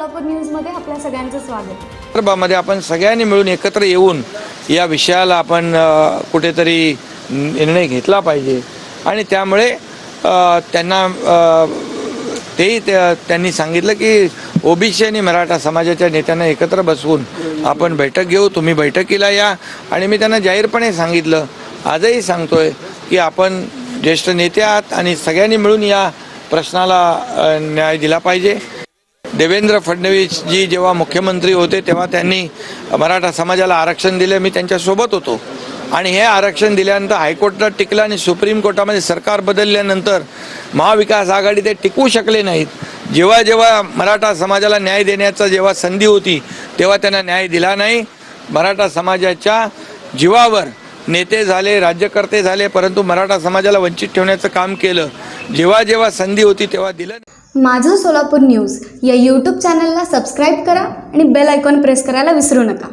सोलापूर न्यूजमध्ये आपल्या सगळ्यांचं स्वागत. संदर्भामध्ये आपण सगळ्यांनी मिळून एकत्र येऊन या विषयाला आपण कुठेतरी निर्णय घेतला पाहिजे आणि त्यामुळे त्यांना त्यांनी सांगितलं की ओबीसी आणि मराठा समाजाच्या नेत्यांना एकत्र बसवून आपण बैठक घेऊ, तुम्ही बैठकीला या. आणि मी त्यांना जाहीरपणे सांगितलं, आजही सांगतोय की आपण ज्येष्ठ नेते आहात आणि सगळ्यांनी मिळून या प्रश्नाला न्याय दिला पाहिजे. देवेंद्र फडणवीस जी जेव्हा मुख्यमंत्री होते तेव्हा त्यांनी मराठा समाजाला आरक्षण दिले, मी त्यांच्यासोबत होतो. आणि हे आरक्षण दिल्यानंतर हायकोर्टात टिकलं आणि सुप्रीम कोर्टामध्ये सरकार बदलल्यानंतर महाविकास आघाडी ते टिकवू शकले नाहीत. जेव्हा जेव्हा मराठा समाजाला न्याय देण्याचा जेव्हा संधी होती तेव्हा त्यांना न्याय दिला नाही. मराठा समाजाच्या जीवावर नेते झाले, राज्यकर्ते झाले, परंतु मराठा समाजाला वंचित ठेवण्याचं काम केलं. जेव्हा जेव्हा संधी होती तेव्हा दिलं. माझं सोलापूर न्यूज या यूट्यूब चॅनलला सबस्क्राईब करा आणि बेल आयकॉन प्रेस करायला विसरू नका.